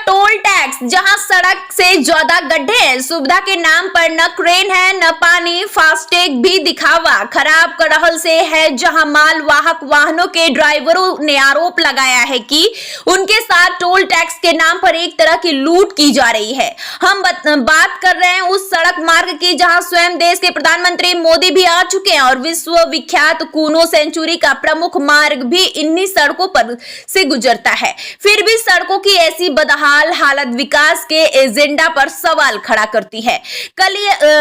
Toll tax, जहां सड़क से ज्यादा गड्ढे हैं, सुविधा के नाम पर न क्रेन है न पानी, फास्टैग भी दिखावा, खराब कड़हल से है, जहां माल वाहक वाहनों के ड्राइवरों ने आरोप लगाया है कि उनके साथ टोल टैक्स के नाम पर एक तरह की लूट की जा रही है। हम बात कर रहे हैं उस सड़क मार्ग की जहां स्वयं देश के प्रधानमंत्री मोदी भी आ चुके हैं और विश्व विख्यात कूनो सेंचुरी का प्रमुख मार्ग भी इन्हीं सड़कों पर से गुजरता है। फिर भी सड़कों की ऐसी बदहाल हालत विकास के एजेंडा पर सवाल खड़ा करती है। कल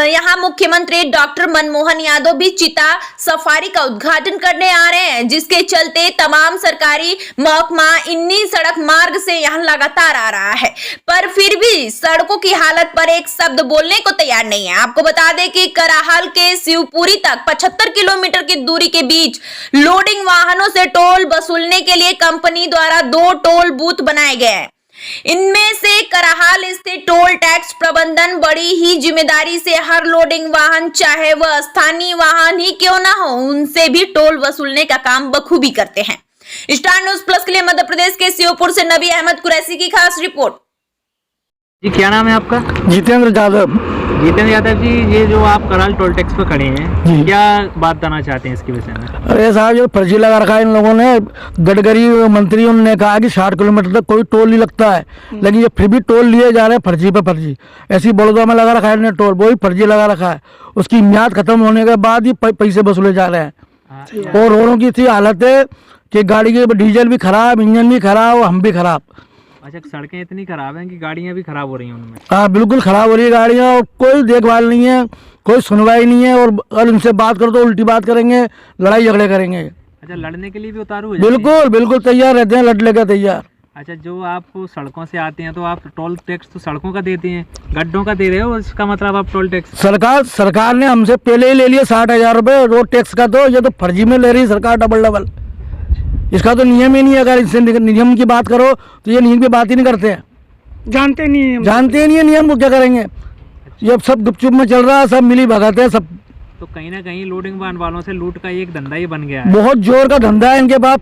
यहां मुख्यमंत्री डॉक्टर मनमोहन यादव भी चिता सफारी का उद्घाटन करने आ रहे हैं, जिसके चलते तमाम सरकारी महकमा इन्हीं सड़क मार्ग से यहां लगातार आ रहा है, पर फिर भी सड़कों की हालत पर एक शब्द बोलने को तैयार नहीं है। आपको बता दें कि कराहाल के शिवपुरी तक 75 किलोमीटर की दूरी के बीच लोडिंग वाहनों से टोल वसूलने के लिए कंपनी द्वारा 2 टोल बूथ बनाए गए हैं। इनमें से कराहाल स्थित टोल टैक्स प्रबंधन बड़ी ही जिम्मेदारी से हर लोडिंग वाहन, चाहे वह स्थानीय वाहन ही क्यों ना हो, उनसे भी टोल वसूलने का काम बखूबी करते हैं। स्टार न्यूज़ प्लस के लिए मध्य प्रदेश के शिवपुर से नबी अहमद कुरैशी की खास रिपोर्ट। जी, क्या नाम है आपका? जितेंद्र यादव। जितेंद्र यादव जी, ये जो आप कराल टोल टैक्स पर खड़े हैं, क्या बात करना चाहते हैं इसके विषय में? अरे साहब, ये फर्जी लगा रखा है इन लोगों ने। गडकरी मंत्री ने कहा कि 60 किलोमीटर तक कोई टोल नहीं लगता है, लेकिन ये फिर भी टोल लिए जा रहे हैं फर्जी पे फर्जी। ऐसी बड़ौदा में लगा रखा है इन्होंने टोल, वो भी फर्जी लगा रखा है। उसकी म्याद खत्म होने के बाद ही पैसे वसूले जा रहे हैं। और रोडों की इतनी हालत है कि गाड़ी के डीजल भी खराब, इंजन भी खराब और हम भी खराब। अच्छा, सड़कें इतनी खराब हैं कि गाड़ियां भी खराब हो रही हैं उनमें? हाँ, बिल्कुल खराब हो रही है गाड़ियाँ, और कोई देखभाल नहीं है, कोई सुनवाई नहीं है। और इनसे बात करो तो उल्टी बात करेंगे, लड़ाई झगड़े करेंगे। अच्छा, लड़ने के लिए भी उतारू? बिल्कुल बिल्कुल तैयार रहते हैं, लड़ने का तैयार। अच्छा, जो आप सड़कों से आते हैं तो आप टोल टैक्स तो सड़कों का देते हैं, गड्ढों का दे रहे हो, इसका मतलब आप टोल टैक्स? सरकार ने हमसे पहले ही ले लिया 60,000 रुपये रोड टैक्स का, तो ये तो फर्जी में ले रही सरकार डबल। इसका तो नियम ही नहीं है। अगर इससे नियम की बात करो तो ये नियम की बात ही नहीं करते हैं, जानते नहीं है नियम को क्या करेंगे। ये सब गुपचुप में चल रहा है, सब मिली भगत है सब। तो कहीं ना कहीं लोडिंग वाहन वालों से लूट का एक धंधा ही बन गया है। बहुत जोर का धंधा है इनके पास।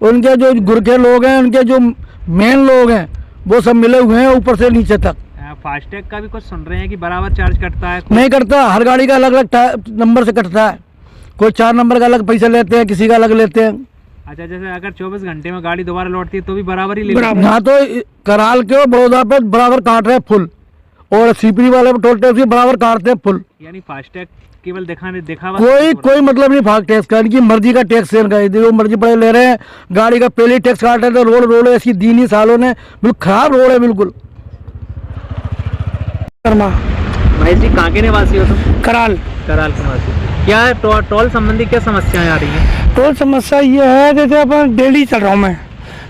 उनके जो गुरखे लोग हैं, उनके जो मेन लोग हैं, वो सब मिले हुए हैं ऊपर से नीचे तक। फास्टैग का भी कुछ सुन रहे हैं कि बराबर चार्ज कटता है? नहीं कटता, हर गाड़ी का अलग अलग नंबर से कटता है। कोई 4 नंबर का अलग पैसा लेते हैं, किसी का अलग लेते हैं। अच्छा, जैसे अगर 24 घंटे में गाड़ी दोबारा लौटती है तो भी बराबर ही लेते हैं? यहाँ तो कराल के बड़ौदा पे बराबर काट रहे हैं फुल, और सीपरी वाले पे टोल टैक्स बराबर काटते हैं फुल। यानी फास्टैग केवल दिखावा? कोई मतलब नहीं फास्ट टैक्स का, इनकी मर्जी का टैक्स है इनका, जो मर्जी पड़े ले रहे हैं। गाड़ी का पहले टैक्स काट रहे थे। रोड ऐसी दी नहीं सालों ने, बिल्कुल खराब रोड है बिल्कुल। भाई जी, कहाँ के निवासी हो तुम? कराल के निवासी। क्या टोल संबंधी क्या समस्याएं आ रही हैं? टोल समस्या ये है, जैसे अपन डेली चल रहा हूँ मैं,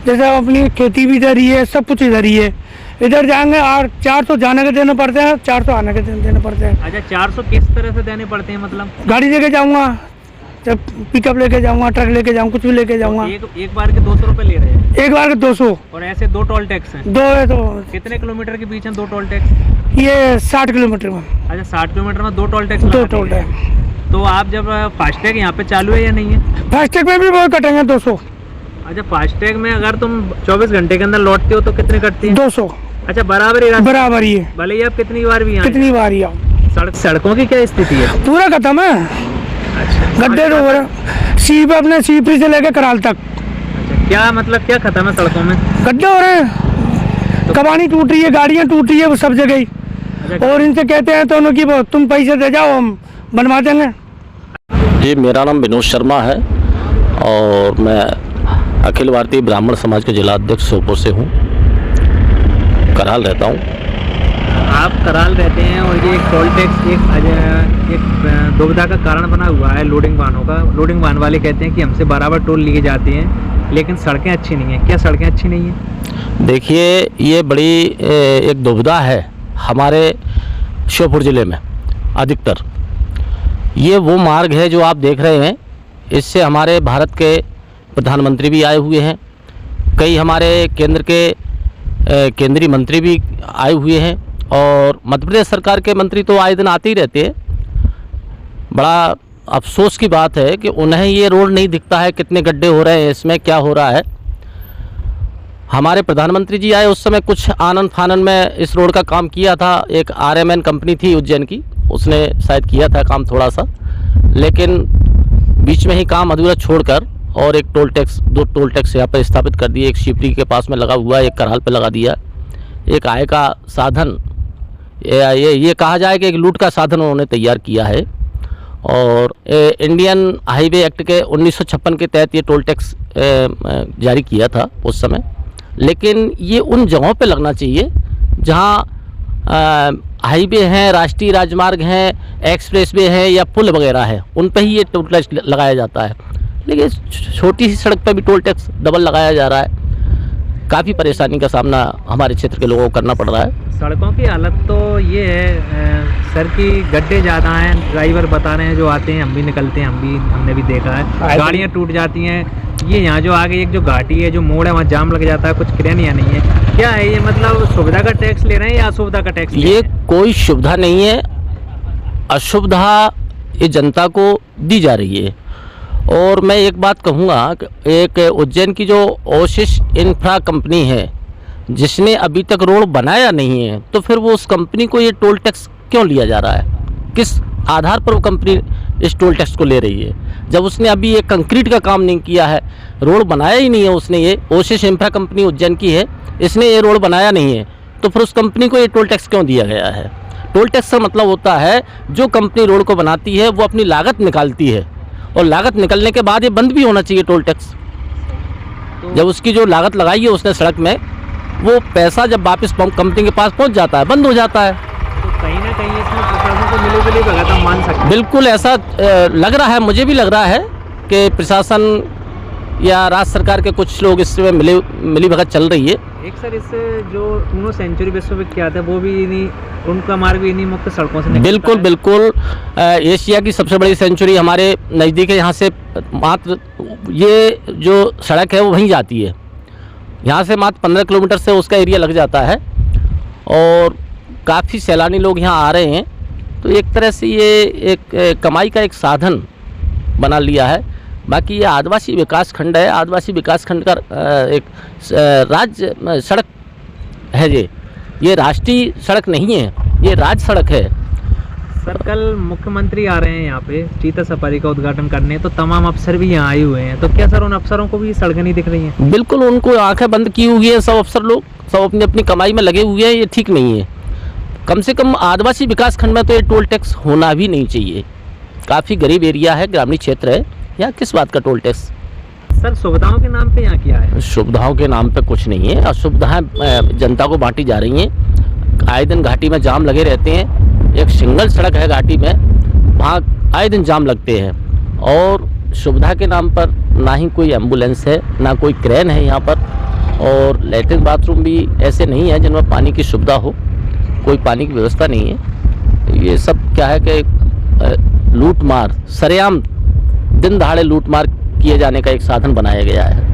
जैसे अपनी खेती भी इधर ही है, सब कुछ इधर ही है। इधर जाएंगे और 400 जाने के देने पड़ते हैं, 400 आने के देने पड़ते हैं। अच्छा, 400 किस तरह से देने पड़ते हैं? मतलब गाड़ी लेके जाऊँगा, जब पिकअप लेके जाऊँगा, ट्रक लेके जाऊँगा, कुछ भी लेके जाऊँगा। एक बार के 200 रुपये ले रहे हैं? एक बार के 200। और ऐसे 2 टोल टैक्स हैं? 2 है। तो कितने किलोमीटर के बीच हैं 2 टोल टैक्स? ये 60 किलोमीटर में। अच्छा, 60 किलोमीटर में 2 टोल टैक्स? 2 toll tax. तो आप जब फास्टैग यहाँ पे चालू है या नहीं है? फास्टैग में भी बहुत कटेंगे 200। अच्छा, फास्टैग में अगर तुम 24 घंटे के अंदर लौटते हो तो कितने कटती है? 200। अच्छा, बराबर ही है? भले ही आप कितनी बार भी आओ। सड़कों की क्या स्थिति है? पूरा खत्म है। अच्छा, गड्ढे तो हो रहे अपने सीपरी से लेके कराल तक। अच्छा, क्या मतलब क्या खत्म है सड़कों में? गड्ढे हो रहे हैं, कबानी टूट रही है, गाड़ियाँ टूट रही है, वो सब जगह ही। अच्छा, और इनसे कहते हैं तो उनकी तुम पैसे दे जाओ, हम बनवा देंगे। जी, मेरा नाम विनोद शर्मा है और मैं अखिल भारतीय ब्राह्मण समाज के जिला अध्यक्ष शिवपुर से हूँ। कराल रहता हूँ। आप कराल रहते हैं और ये एक टोल टैक्स एक दुविधा का कारण बना हुआ है लोडिंग वाहनों का। लोडिंग वाहन वाले कहते हैं कि हमसे बराबर टोल लिए जाते हैं, लेकिन सड़कें अच्छी नहीं हैं। क्या सड़कें अच्छी नहीं हैं? देखिए, ये बड़ी एक दुविधा है हमारे श्योपुर ज़िले में। अधिकतर ये वो मार्ग है जो आप देख रहे हैं, इससे हमारे भारत के प्रधानमंत्री भी आए हुए हैं, कई हमारे केंद्र के केंद्रीय मंत्री भी आए हुए हैं, और मध्य प्रदेश सरकार के मंत्री तो आए दिन आते ही रहते हैं। बड़ा अफसोस की बात है कि उन्हें ये रोड नहीं दिखता है, कितने गड्ढे हो रहे हैं, इसमें क्या हो रहा है। हमारे प्रधानमंत्री जी आए उस समय कुछ आनंद फानन में इस रोड का काम किया था। एक RMN कंपनी थी उज्जैन की, उसने शायद किया था काम थोड़ा सा, लेकिन बीच में ही काम अधूरा छोड़कर और एक टोल टैक्स, 2 टोल टैक्स यहाँ पर स्थापित कर दिए। एक शिवपुरी के पास में लगा हुआ है, एक कराल पे लगा दिया। एक आय का साधन, ये कहा जाए कि एक लूट का साधन उन्होंने तैयार किया है। और इंडियन हाईवे एक्ट के 1956 के तहत ये टोल टैक्स जारी किया था उस समय, लेकिन ये उन जगहों पे लगना चाहिए जहाँ हाईवे हैं, राष्ट्रीय राजमार्ग हैं, एक्सप्रेसवे हैं या पुल वगैरह है, उन पर ही ये टोल टैक्स लगाया जाता है। लेकिन छोटी सी सड़क पर भी टोल टैक्स डबल लगाया जा रहा है। काफ़ी परेशानी का सामना हमारे क्षेत्र के लोगों को करना पड़ रहा है। सड़कों की हालत तो ये है सर कि गड्ढे ज़्यादा हैं, ड्राइवर बता रहे हैं, जो आते हैं, हम भी निकलते हैं, हमने भी देखा है, गाड़ियाँ टूट जाती हैं। ये यहाँ जो आगे एक जो घाटी है, जो मोड़ है, वहाँ जाम लग जाता है, कुछ क्रेनियाँ नहीं है। क्या है ये, मतलब सुविधा का टैक्स ले रहे हैं या असुविधा का टैक्स? ये कोई सुविधा नहीं है, असुविधा ये जनता को दी जा रही है। और मैं एक बात कहूँगा, एक उज्जैन की जो ओसिस इंफ्रा कंपनी है, जिसने अभी तक रोड बनाया नहीं है, तो फिर वो उस कंपनी को ये टोल टैक्स क्यों लिया जा रहा है? किस आधार पर वो कंपनी इस टोल टैक्स को ले रही है, जब उसने अभी ये कंक्रीट का काम नहीं किया है, रोड बनाया ही नहीं है उसने। ये ओसिस इंफ्रा कंपनी उज्जैन की है, इसने ये रोड बनाया नहीं है, तो फिर उस कंपनी को ये टोल टैक्स क्यों दिया गया है? टोल टैक्स का मतलब होता है जो कंपनी रोड को बनाती है वो अपनी लागत निकालती है, और लागत निकलने के बाद ये बंद भी होना चाहिए टोल टैक्स। जब उसकी जो लागत लगाई है उसने सड़क में, वो पैसा जब वापस कंपनी के पास पहुंच जाता है, बंद हो जाता है। तो कहीं ना कहीं इसमें प्रशासन को मिली भगत हम मान सकते हैं। बिल्कुल ऐसा लग रहा है, मुझे भी लग रहा है कि प्रशासन या राज्य सरकार के कुछ लोग इसमें मिली भगत चल रही है। एक सर, इस जो ऊनो सेंचुरी विश्वविख्यात है, वो भी इन्हीं, उनका मार्ग भी इन्हीं मुख्य सड़कों से निकलता है। बिल्कुल एशिया की सबसे बड़ी सेंचुरी हमारे नज़दीक है। यहाँ से मात्र ये जो सड़क है वो वहीं जाती है, यहाँ से मात्र 15 किलोमीटर से उसका एरिया लग जाता है, और काफ़ी सैलानी लोग यहाँ आ रहे हैं। तो एक तरह से ये एक कमाई का एक साधन बना लिया है। बाकी ये आदिवासी विकास खंड है, आदिवासी विकास खंड का एक राज्य सड़क है। ये राष्ट्रीय सड़क नहीं है, ये राज्य सड़क है। सर, कल मुख्यमंत्री आ रहे हैं यहाँ पे चीता सफारी का उद्घाटन करने, तो तमाम अफसर भी यहाँ आए हुए हैं, तो क्या सर उन अफसरों को भी सड़कें नहीं दिख रही हैं? बिल्कुल, उनको आंखें बंद की हुई है। सब अफसर लोग सब अपनी अपनी कमाई में लगे हुए हैं, ये ठीक नहीं है। कम से कम आदिवासी विकास खंड में तो ये टोल टैक्स होना भी नहीं चाहिए। काफ़ी गरीब एरिया है, ग्रामीण क्षेत्र है, यहाँ किस बात का टोल टैक्स? सर, सुविधाओं के नाम पे यहाँ क्या है? सुविधाओं के नाम पे कुछ नहीं है, असुविधाएं जनता को बांटी जा रही हैं। आए दिन घाटी में जाम लगे रहते हैं। एक सिंगल सड़क है घाटी में, वहाँ आए दिन जाम लगते हैं, और सुविधा के नाम पर ना ही कोई एम्बुलेंस है, ना कोई क्रेन है यहाँ पर, और लैट्रिन बाथरूम भी ऐसे नहीं है जिनमें पानी की सुविधा हो, कोई पानी की व्यवस्था नहीं है। ये सब क्या है कि लूट मार, सरेआम दिन दहाड़े लूट मार किए जाने का एक साधन बनाया गया है।